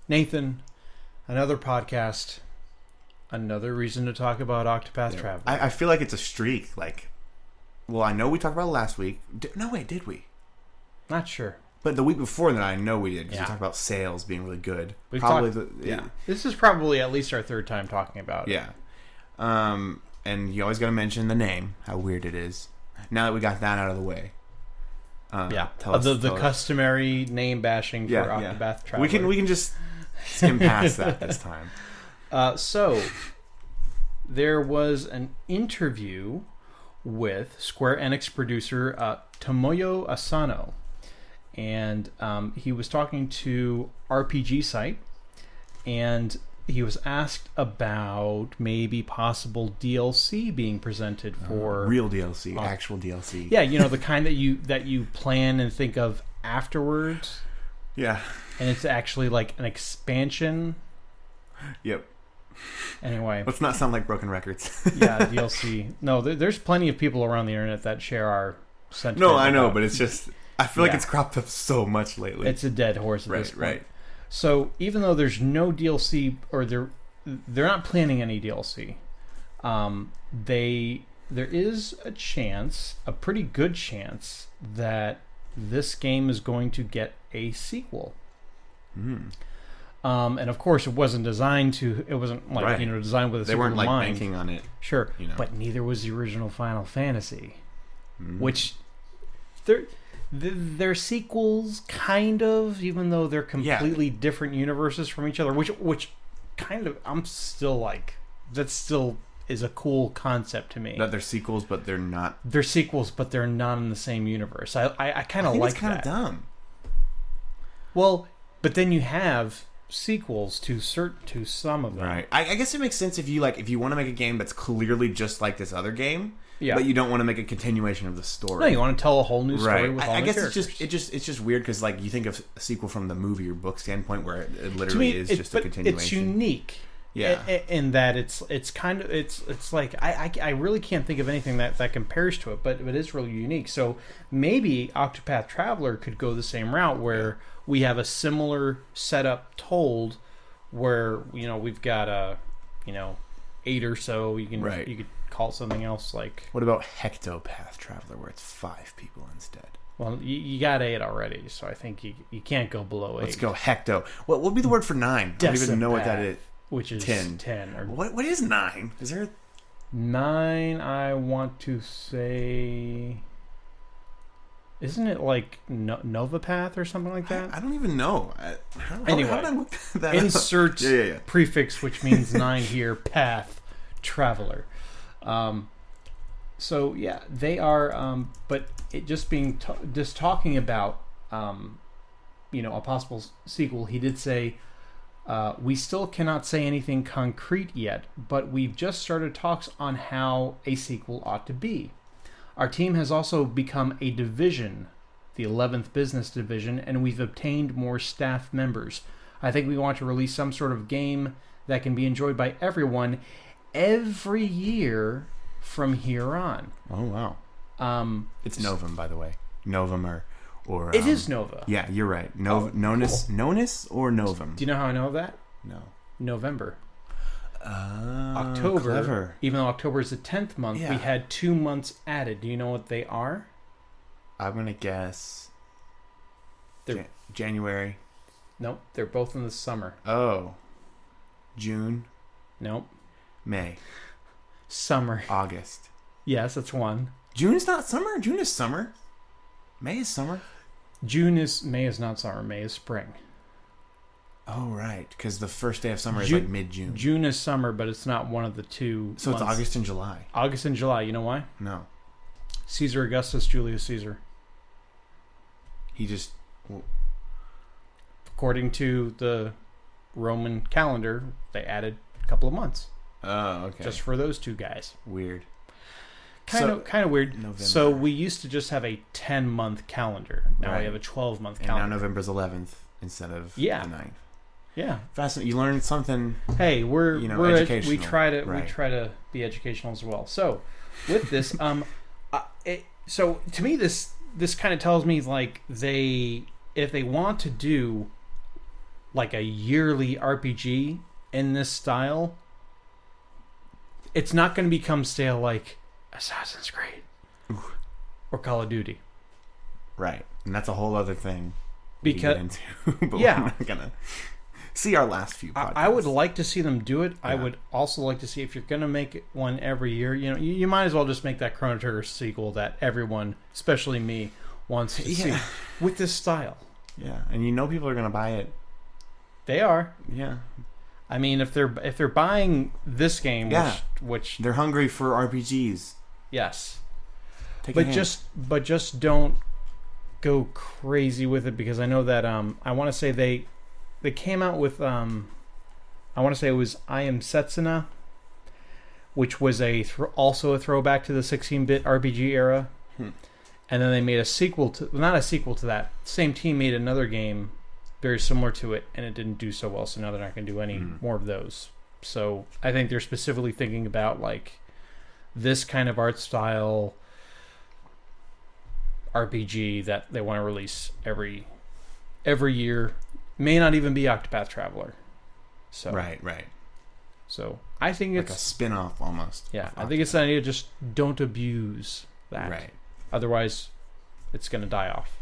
Nathan, another podcast, another reason to talk about Octopath Traveler. I feel like it's a streak. Well, I know we talked about it last week. No, wait, did we? Not sure. But the week before that, I know we did, because we talked about sales being really good. This is probably at least our third time talking about it. Yeah. And you always got to mention the name, how weird it is. Now that we got that out of the way. The customary name bashing for Octopath Traveler. We can just skim past that this time. So, there was an interview with Square Enix producer Tomoyo Asano. And he was talking to RPG Site, and he was asked about maybe possible DLC being presented for real DLC, actual DLC. Yeah, the kind that you plan and think of afterwards. Yeah, and it's actually like an expansion. Yep. Anyway, let's not sound like broken records. Yeah, DLC. No, there's plenty of people around the internet that share our sentiment. No, I know, but it's just. I feel like it's cropped up so much lately. It's a dead horse at this point. Right. So even though there's no DLC, or they're not planning any DLC, there is a chance, a pretty good chance, that this game is going to get a sequel. And of course, it wasn't designed to. It wasn't like designed with a sequel in mind. They weren't banking on it. Sure, but neither was the original Final Fantasy, which they're sequels, kind of, even though they're completely different universes from each other. Which kind of, I'm still like, that still is a cool concept to me. That they're sequels, but they're not. They're sequels, but they're not in the same universe. I kind of like that. It's kind of dumb. Well, but then you have sequels to some of them. Right. I guess it makes sense if you want to make a game that's clearly just like this other game. Yeah. But you don't want to make a continuation of the story. No, you want to tell a whole new story with all I the guess characters. it's just weird because you think of a sequel from the movie or book standpoint where it literally is just a continuation. It's unique. Yeah. In that it's kind of it's like I really can't think of anything that compares to it, but it is really unique. So maybe Octopath Traveler could go the same route where we have a similar setup told, where we've got 8 or so. You could call something else like. What about Octopath Traveler, where it's 5 people instead? Well, you got 8 already, so I think you can't go below 8. Let's go hecto. What would be the word for 9? I don't even know what that is. Which is 10. Or what is 9? Is there 9? I want to say. Isn't it like Novapath or something like that? I don't even know. Anyway, how did I look that insert up? prefix, which means 9 here. Path Traveler. So yeah, they are. But it just being just talking about a possible sequel. He did say, we still cannot say anything concrete yet, but we've just started talks on how a sequel ought to be. Our team has also become a division, the 11th Business Division, and we've obtained more staff members. I think we want to release some sort of game that can be enjoyed by everyone every year from here on. Oh, wow. It's Novum, by the way. Novum or it is Nova. Yeah, you're right. Nonus or Novum? Do you know how I know that? No. November. October. Clever. Even though October is the 10th month, we had 2 months added. Do you know what they are? I'm going to guess January. Nope, they're both in the summer. Oh. June. Nope. May. Summer. August. Yes, that's one. June is not summer? June is summer. May is summer. May is not summer. May is spring. Oh, right. Because the first day of summer is like mid-June. June is summer, but it's not one of the two So months. It's August and July. August and July. You know why? No. Caesar Augustus Julius Caesar. He just... According to the Roman calendar, they added a couple of months. Oh, okay. Just for those two guys. Weird. Kind of weird. November. So we used to just have a 10-month calendar. Now we have a 12-month calendar. And now November's 11th instead of the 9th. Yeah. Fascinating. You learned something. Hey, we're educational. We try to be educational as well. So with this, so to me this kind of tells me like if they want to do like a yearly RPG in this style, it's not going to become stale like Assassin's Creed or Call of Duty. Right. And that's a whole other thing we Because get into, but yeah, we're not gonna see our last few podcasts. I would like to see them do it. Yeah. I would also like to see, if you're going to make one every year, you might as well just make that Chrono Trigger sequel that everyone, especially me, wants to see with this style. Yeah, and people are gonna buy it. They are. Yeah. I mean, if they're buying this game, which they're hungry for RPGs. Yes. But just don't go crazy with it, because I know that I want to say they came out with I want to say it was I Am Setsuna, which was also a throwback to the 16-bit RPG era. And then they made a sequel to, not a sequel to that. Same team made another game very similar to it, and it didn't do so well. So now they're not going to do any more of those. So I think they're specifically thinking about like this kind of art style RPG that they want to release every year. May not even be Octopath Traveler. So right. So I think it's like a spin-off almost. Yeah, I think it's an idea. Just don't abuse that. Right. Otherwise, it's going to die off.